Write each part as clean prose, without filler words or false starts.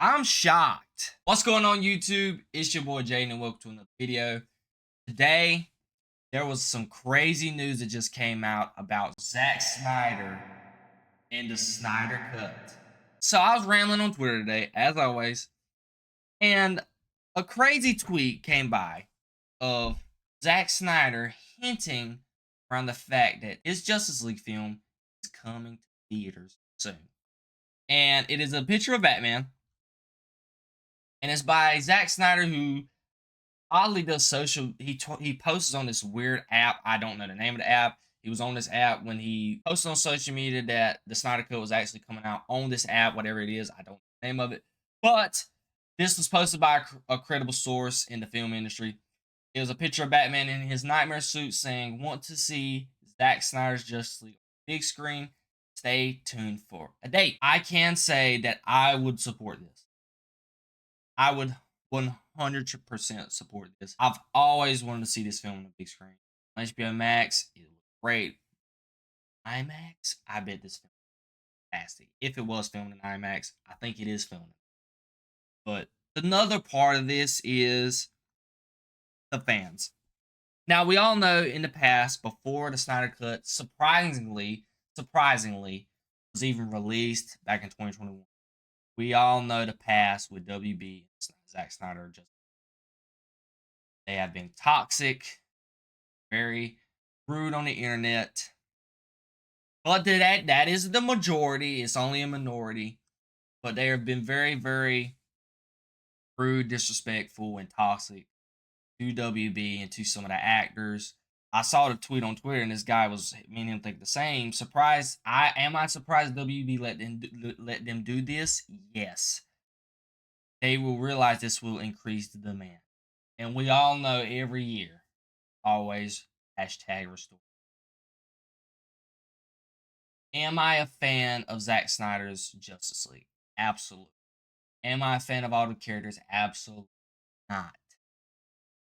I'm shocked. What's going on, YouTube? It's your boy Jaden, and welcome to another video. Today, there was some crazy news that just came out about Zack Snyder and the Snyder Cut. So I was rambling on Twitter today, as always, and a crazy tweet came by of Zack Snyder hinting around the fact that his Justice League film is coming to theaters soon. And it is a picture of Batman, and it's by Zack Snyder, who oddly does social. He posts on this weird app. I don't know the name of the app. He was on this app when he posted on social media that the Snyder Cut was actually coming out on this app, whatever it is. I don't know the name of it, but this was posted by a credible source in the film industry. It was a picture of Batman in his nightmare suit saying, "Want to see Zack Snyder's Justice League on the big screen? Stay tuned for a date." I can say that I would support this. I would 100% support this. I've always wanted to see this film on the big screen. On HBO Max, it was great. IMAX, I bet this film is fantastic. If it was filmed in IMAX, I think it is filmed. But another part of this is the fans. Now, we all know in the past, before the Snyder Cut, surprisingly, was even released back in 2021. We all know the past with WB and Zack Snyder. They have been toxic, very rude on the internet. But that is the majority. It's only a minority. But they have been very, very rude, disrespectful, and toxic to WB and to some of the actors. I saw the tweet on Twitter, and this guy was me and him think the same. Surprised? Am I surprised WB let them do this? Yes. They will realize this will increase the demand, and we all know every year, always #restore. Am I a fan of Zack Snyder's Justice League? Absolutely. Am I a fan of all the characters? Absolutely not.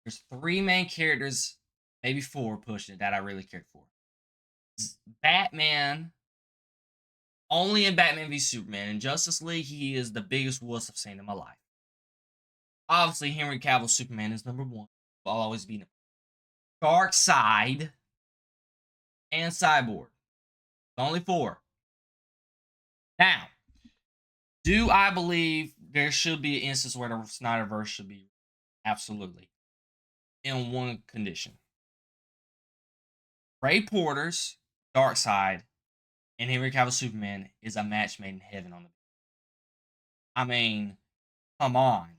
There's three main characters, maybe four pushing it, that I really cared for. Batman, only in Batman v Superman. In Justice League, he is the biggest wuss I've seen in my life. Obviously, Henry Cavill's Superman is number one. I'll always be number one. Darkseid and Cyborg. Only four. Now, do I believe there should be an instance where the Snyderverse should be? Absolutely. In one condition. Ray Porter's Darkseid and Henry Cavill Superman is a match made in heaven on the. I mean, come on.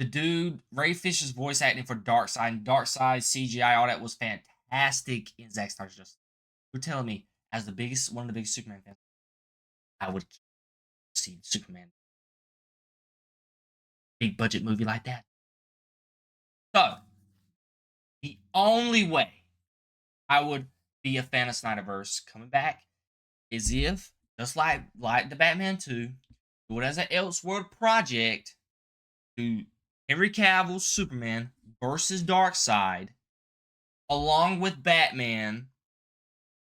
The dude, Ray Fisher's voice acting for Darkseid and Darkseid CGI, all that was fantastic in Zack Snyder's Justice. You're telling me, as one of the biggest Superman fans, I would see Superman big budget movie like that. So, the only way I would be a fan of Snyderverse coming back is if, just like the Batman 2, do it as an Elseworld project, do Henry Cavill's Superman versus Darkseid, along with Batman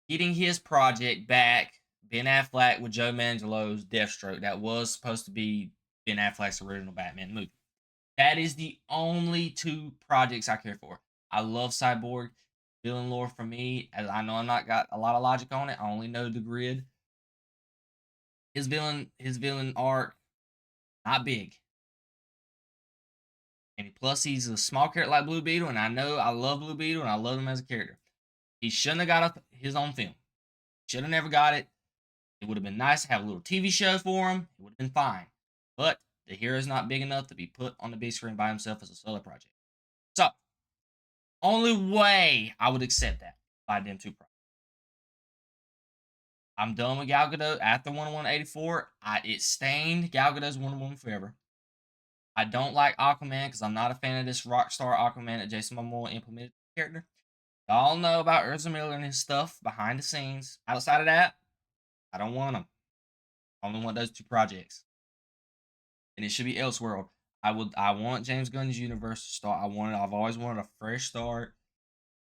getting his project back, Ben Affleck with Joe Manganiello's Deathstroke. That was supposed to be Ben Affleck's original Batman movie. That is the only two projects I care for. I love Cyborg. Villain lore for me, as I know I'm not got a lot of logic on it. I only know the grid. His villain arc, not big. And plus, he's a small character like Blue Beetle, and I know I love Blue Beetle, and I love him as a character. He shouldn't have got his own film. Should have never got it. It would have been nice to have a little TV show for him. It would have been fine. But the hero's not big enough to be put on the big screen by himself as a solo project. So, only way I would accept that by them two projects. I'm done with Gal Gadot after Wonder Woman 84. It stained Gal Gadot's Wonder Woman forever. I don't like Aquaman because I'm not a fan of this rock star Aquaman that Jason Momoa implemented the character. Y'all know about Ezra Miller and his stuff behind the scenes. Outside of that, I don't want them. I only want those two projects. And it should be Elseworld. I want James Gunn's universe to start. I've always wanted a fresh start.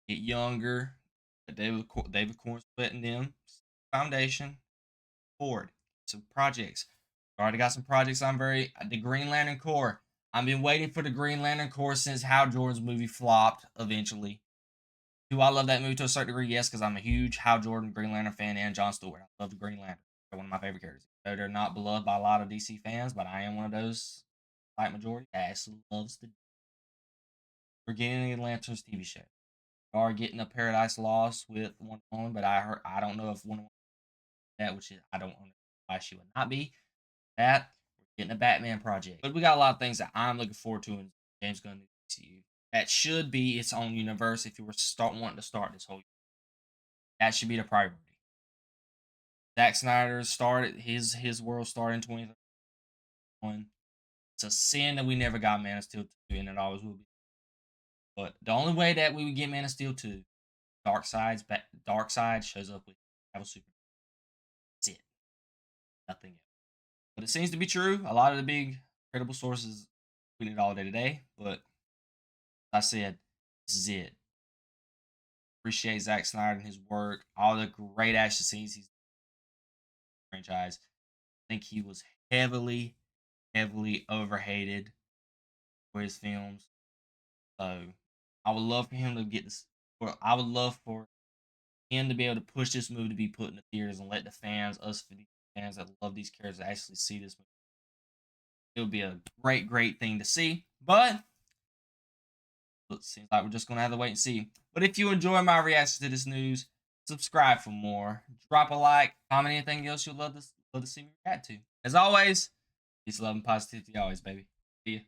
Get younger. David Cornsweet and them. Foundation. Forward. Some projects. Already got some projects the Green Lantern Corps. I've been waiting for the Green Lantern Corps since Hal Jordan's movie flopped eventually. Do I love that movie to a certain degree? Yes, because I'm a huge Hal Jordan Green Lantern fan and John Stewart. I love the Green Lantern. They're one of my favorite characters. Though they're not beloved by a lot of DC fans, but I am one of those slight majority that actually loves the. We're getting the Lanterns TV show. We are getting a Paradise Lost with Wonder Woman, but I don't know if Wonder Woman that, which is, I don't know why she would not be. That we're getting a Batman project, but we got a lot of things that I'm looking forward to in James Gunn DCU. That should be its own universe. If you were wanting to start this whole, that should be the priority. Zack Snyder started his world started in 2021. It's a sin that we never got Man of Steel 2, and it always will be. But the only way that we would get Man of Steel 2, Dark Side shows up with Devil Super. That's it. Nothing else. But it seems to be true. A lot of the big credible sources putting it all day to day. But I said, this is it. Appreciate Zack Snyder and his work. All the great action scenes he's franchise. I think he was heavily, heavily overhated for his films. So I would love for him to get this. Or I would love for him to be able to push this movie to be put in the theaters and let the fans, fans that love these characters, actually see this movie. It would be a great, great thing to see. But it seems like we're just gonna have to wait and see. But if you enjoy my reaction to this news, subscribe for more. Drop a like, comment anything else you'd love to see me react to. As always, peace, love, and positivity always, baby. See ya.